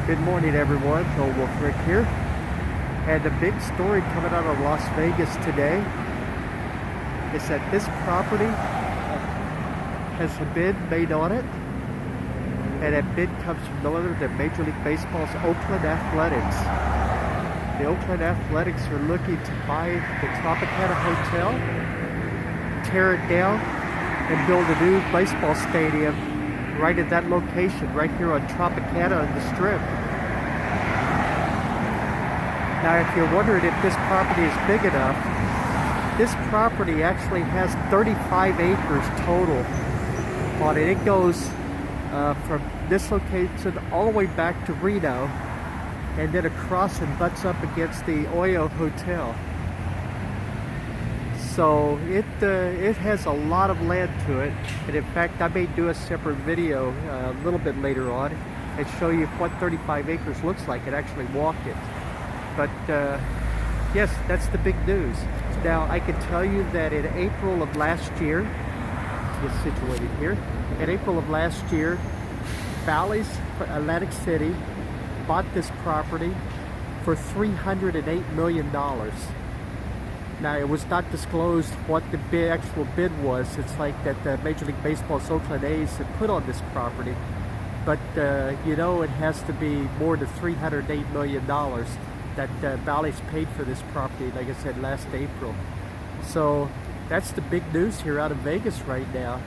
Good morning, everyone. Lonewulfrick here. And the big story coming out of Las Vegas today is that this property has a bid made on it, and that bid comes from no other than Major League Baseball's Oakland Athletics. The Oakland Athletics are looking to buy the Tropicana Hotel, tear it down, and build a new baseball stadium right at that location, right here on Tropicana on the Strip. Now, if you're wondering if this property is big enough, this property actually has 35 acres total on it. It goes from this location all the way back to Reno, and then across and butts up against the Oyo Hotel. So it has a lot of land to it, and in fact I may do a separate video a little bit later on and show you what 35 acres looks like and actually walk it. But yes, that's the big news. Now I can tell you that in April of last year, it's situated here, in April of last year, Bally's Atlantic City bought this property for $308 million. Now, it was not disclosed what the actual bid was. It's like that the Major League Baseball's Oakland A's had put on this property. But, you know, it has to be more than $308 million that Bally's paid for this property, like I said, last April. So that's the big news here out of Vegas right now,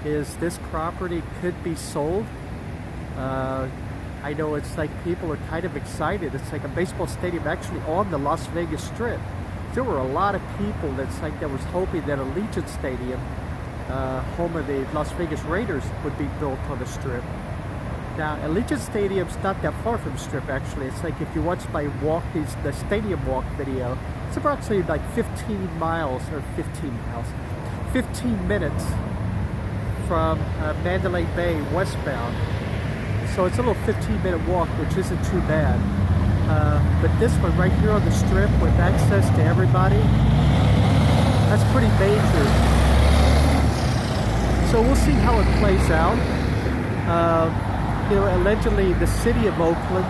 is this property could be sold. I know it's like people are kind of excited. It's like a baseball stadium actually on the Las Vegas Strip. There were a lot of people that was hoping that Allegiant Stadium, home of the Las Vegas Raiders, would be built on the Strip. Now, Allegiant Stadium's not that far from the Strip, actually. It's like if you watch the Stadium Walk video, it's approximately like 15 minutes from Mandalay Bay westbound. So it's a little 15-minute walk, which isn't too bad. But this one right here on the Strip with access to everybody, that's pretty major. So we'll see how it plays out. You know, allegedly the city of Oakland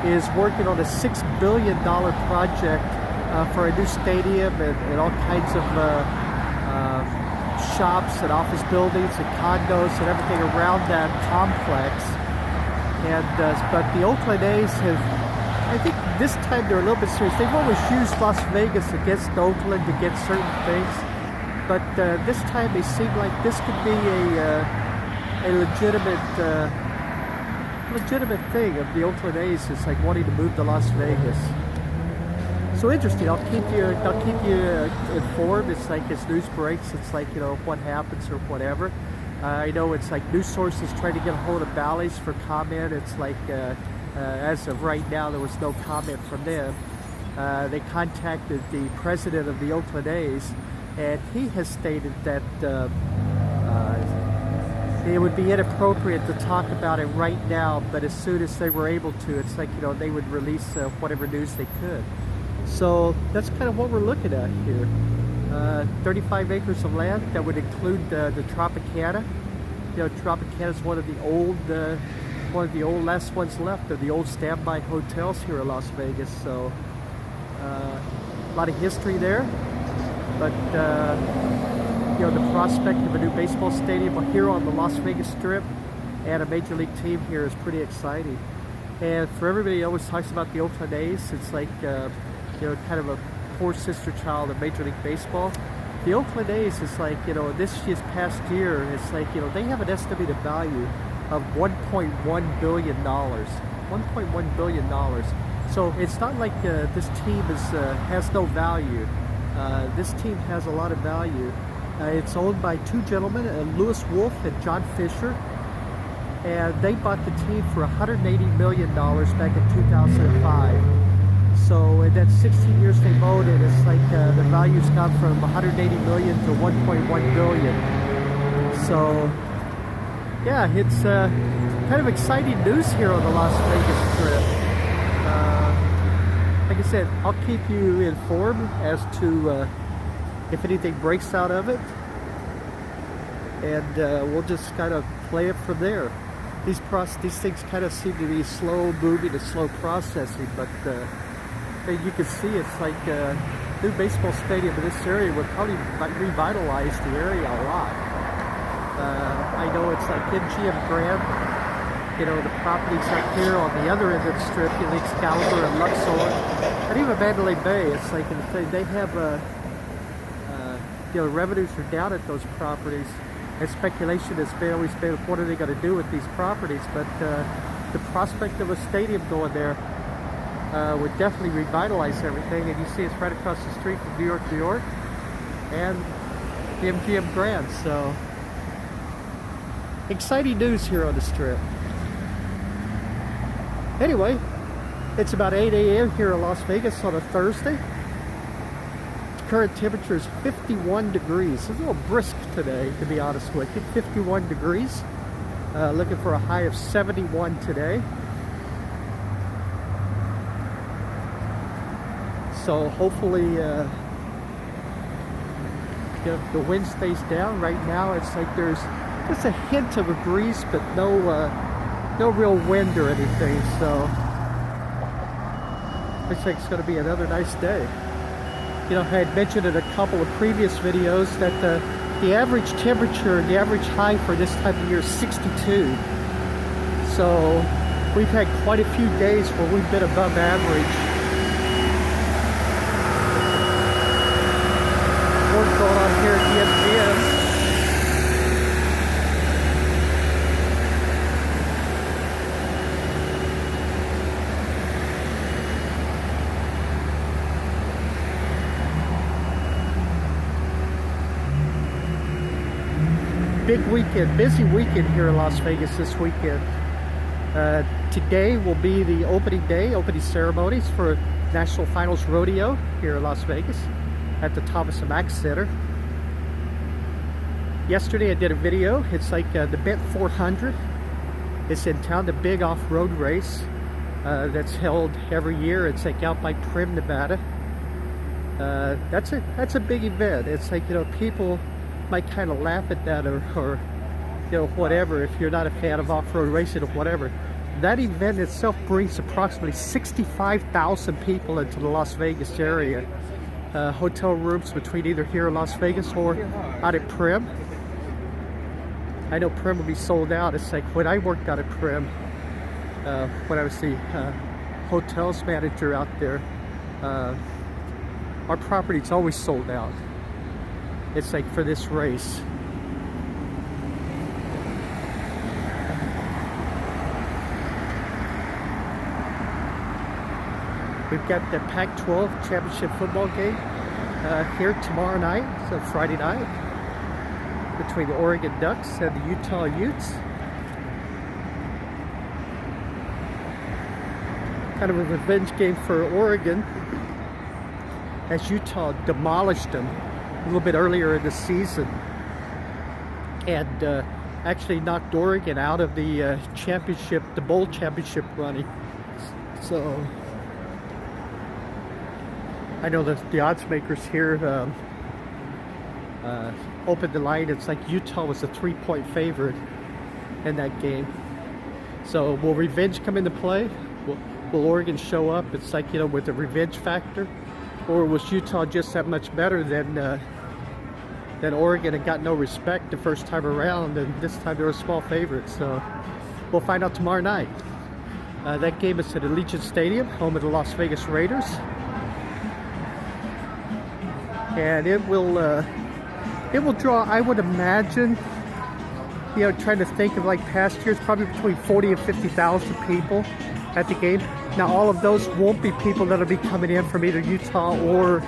is working on a $6 billion project for a new stadium and all kinds of shops and office buildings and condos and everything around that complex. And but the Oakland A's have, I think this time they're a little bit serious. They've always used Las Vegas against Oakland to get certain things, but this time they seem like this could be a legitimate thing of the Oakland A's. It's like wanting to move to Las Vegas. So interesting. I'll keep you informed. It's like as news breaks, it's like, you know, what happens or whatever. I know it's like news sources trying to get a hold of Bally's for comment. It's like as of right now, there was no comment from them. They contacted the president of the Oakland A's, and he has stated that it would be inappropriate to talk about it right now, but as soon as they were able to, it's like, you know, they would release whatever news they could. So that's kind of what we're looking at here. 35 acres of land that would include the Tropicana. You know, Tropicana is one of the old last ones left of the old standby hotels here in Las Vegas. So a lot of history there, but you know, the prospect of a new baseball stadium here on the Las Vegas Strip and a major league team here is pretty exciting. And for everybody who always talks about the Oakland A's, it's like you know, kind of a poor sister child of Major League Baseball. The Oakland A's is like, you know, this past year, it's like, you know, they have an estimated value of $1.1 billion. $1.1 billion. So it's not like this team has no value. This team has a lot of value. It's owned by two gentlemen, Louis Wolff and John Fisher, and they bought the team for $180 million back in 2005. So in that 16 years they've owned it, it's like the value's gone from 180 million to 1.1 billion. So yeah, it's kind of exciting news here on the Las Vegas Strip. Like I said, I'll keep you informed as to if anything breaks out of it, and we'll just kind of play it from there. these things kind of seem to be slow moving and slow processing, but and you can see it's like new baseball stadium in this area would probably revitalize the area a lot. I know it's like MGM Grand, you know, the properties up here on the other end of the strip, you know, Excalibur and Luxor, and even Mandalay Bay. It's like they have you know, revenues are down at those properties, and speculation has always been, what are they going to do with these properties? But the prospect of a stadium going there would definitely revitalize everything. And you see it's right across the street from New York, and the MGM Grand. So exciting news here on the Strip. Anyway, it's about 8 a.m. here in Las Vegas on a Thursday. Current temperature is 51 degrees. It's a little brisk today, to be honest with you. 51 degrees. Looking for a high of 71 today. So hopefully, you know, the wind stays down. Right now, it's like there's just a hint of a breeze, but no real wind or anything. So looks like it's going to be another nice day. You know, I had mentioned in a couple of previous videos that the average temperature, the average high for this time of year is 62. So we've had quite a few days where we've been above average. Work going on here at the MGM. Big weekend, busy weekend here in Las Vegas this weekend. Today will be the opening day, opening ceremonies for National Finals Rodeo here in Las Vegas at the Thomas & Mack Center. Yesterday I did a video. It's like the Bent 400. It's in town, the big off-road race that's held every year. It's like out by Primm, Nevada. That's a big event. It's like, you know, people might kind of laugh at that or you know, whatever, if you're not a fan of off-road racing or whatever. That event itself brings approximately 65,000 people into the Las Vegas area. Hotel rooms between either here in Las Vegas or out at Primm. I know Primm will be sold out. It's like when I worked out at Primm, when I was the hotels manager out there, our property's always sold out. It's like for this race. We've got the Pac-12 championship football game here tomorrow night, so Friday night, between the Oregon Ducks and the Utah Utes. Kind of a revenge game for Oregon, as Utah demolished them a little bit earlier in the season and actually knocked Oregon out of the championship, the bowl championship running. So I know that the odds makers here opened the line. It's like Utah was a 3-point favorite in that game. So will revenge come into play? Will Oregon show up? It's like, you know, with the revenge factor, or was Utah just that much better than Oregon and got no respect the first time around, and this time they're a small favorite? So we'll find out tomorrow night. That game is at Allegiant Stadium, home of the Las Vegas Raiders, and it will draw, I would imagine, you know, trying to think of like past years, probably between 40 and 50,000 people at the game. Now all of those won't be people that'll be coming in from either Utah or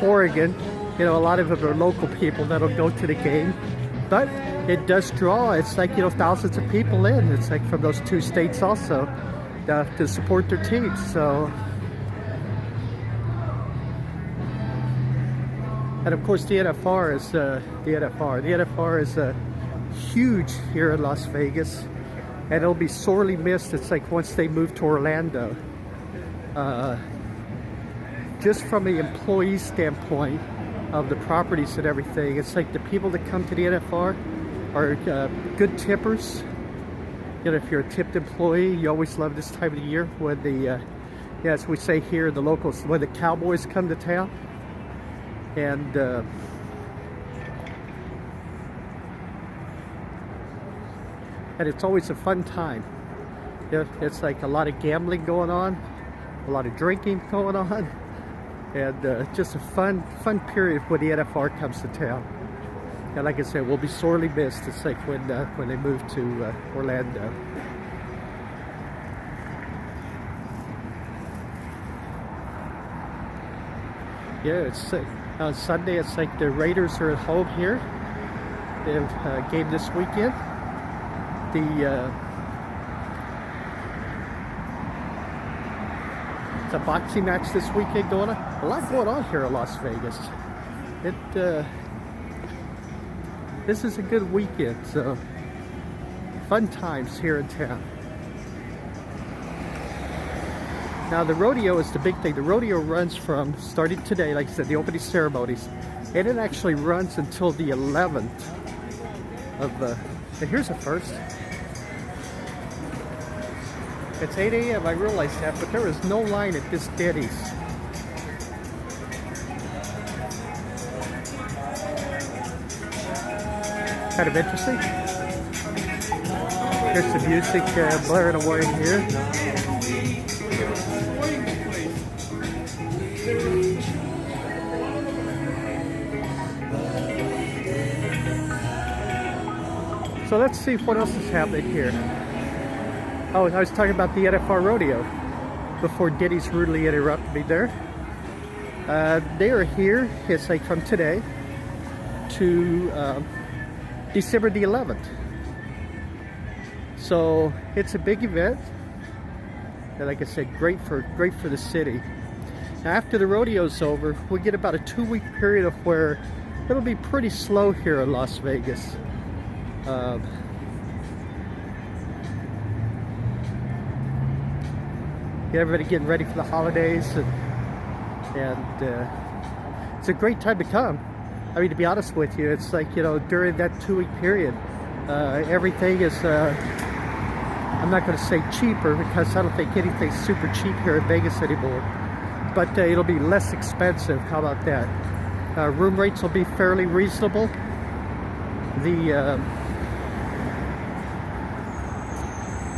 Oregon. You know, a lot of them are local people that'll go to the game, but it does draw. It's like, you know, thousands of people in. It's like from those two states also to support their teams. So, and of course the NFR is huge here in Las Vegas, and it'll be sorely missed. It's like once they move to Orlando. Just from the employee standpoint of the properties and everything, it's like the people that come to the NFR are good tippers, You know, if you're a tipped employee, you always love this time of the year when the, yeah, as we say here, the locals, when the cowboys come to town. And it's always a fun time. You know, it's like a lot of gambling going on, a lot of drinking going on, and just a fun period when the NFR comes to town. And like I said, we'll be sorely missed. It's like when they move to Orlando. Yeah, it's on Sunday. It's like the Raiders are at home here. They have a game this weekend. It's a boxing match this weekend going on. A lot going on here in Las Vegas. This is a good weekend, so fun times here in town. Now the rodeo is the big thing. The rodeo runs from, starting today, like I said, the opening ceremonies, and it actually runs until the 11th of, here's a first. It's 8 a.m., I realize that, but there is no line at this Denny's. Kind of interesting. There's the music blaring away here. So let's see what else is happening here. Oh, I was talking about the NFR rodeo before Denny's rudely interrupted me there. They are here, it's like from today to December the 11th. So it's a big event, and like I said, great for the city. Now, after the rodeo's over, we get about a 2-week period of where it'll be pretty slow here in Las Vegas. Everybody getting ready for the holidays, and it's a great time to come. I mean, to be honest with you, it's like, you know, during that 2-week period, everything is, I'm not going to say cheaper, because I don't think anything's super cheap here in Vegas anymore, but it'll be less expensive. How about that? Room rates will be fairly reasonable.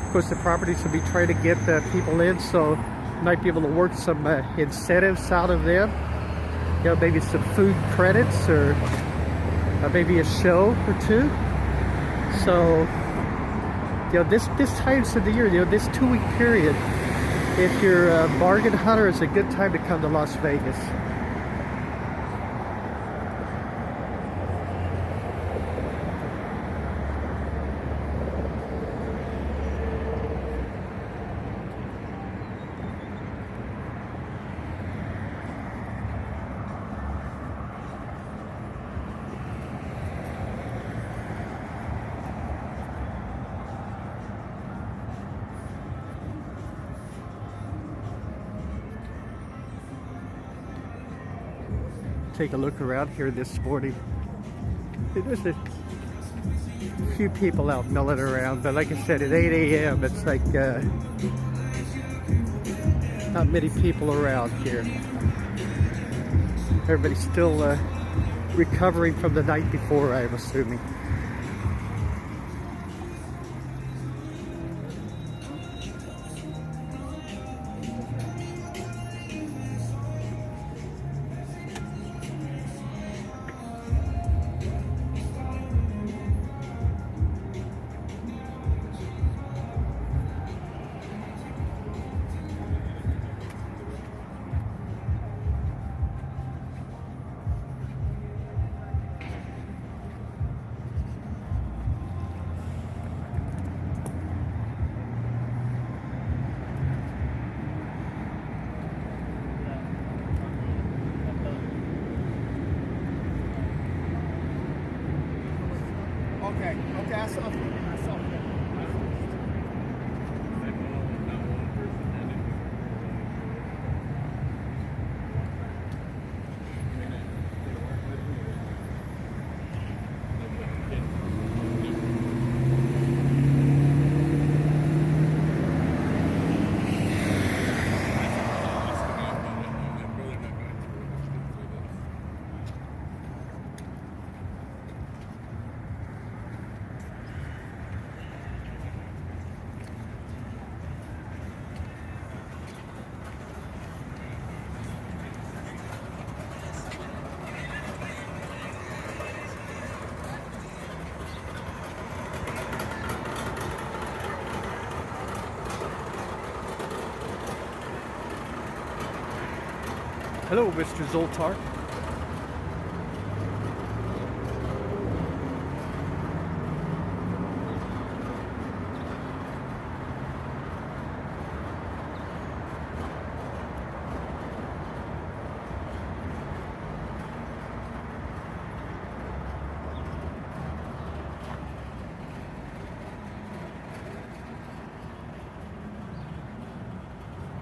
Of course, the properties will be trying to get people in, so you might be able to work some incentives out of them. You know, maybe some food credits, or maybe a show or two. So, you know, this times of the year, you know, this 2-week period, if you're a bargain hunter, it's a good time to come to Las Vegas. Take a look around here this morning. There's a few people out milling around, but like I said, at 8 a.m. it's like not many people around here. Everybody's still recovering from the night before, I'm assuming. Hello, Mr. Zoltar.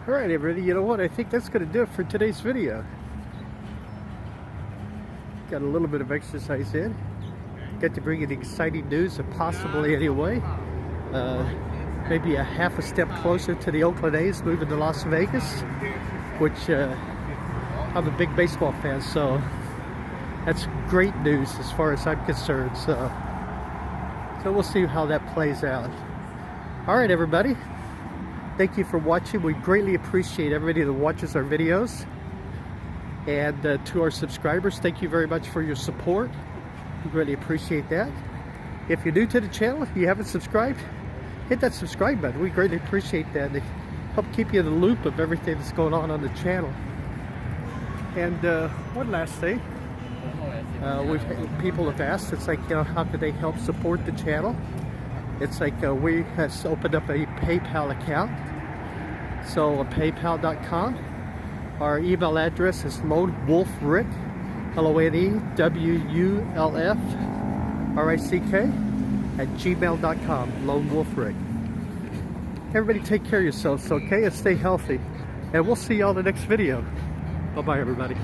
Alright everybody, you know what, I think that's going to do it for today's video. Got a little bit of exercise in. Got to bring you the exciting news, possibly anyway. Maybe a half a step closer to the Oakland A's moving to Las Vegas, which I'm a big baseball fan, so that's great news as far as I'm concerned. So we'll see how that plays out. Alright everybody. Thank you for watching. We greatly appreciate everybody that watches our videos. And to our subscribers, thank you very much for your support. We greatly appreciate that. If you're new to the channel, if you haven't subscribed, hit that subscribe button. We greatly appreciate that. They help keep you in the loop of everything that's going on the channel. And one last thing. People have asked, it's like, you know, how could they help support the channel? It's like we have opened up a PayPal account. So paypal.com. Our email address is Lonewulfrick, LONEWULFRICK @gmail.com. Lonewulfrick. Everybody take care of yourselves, okay? And stay healthy. And we'll see y'all in the next video. Bye-bye, everybody.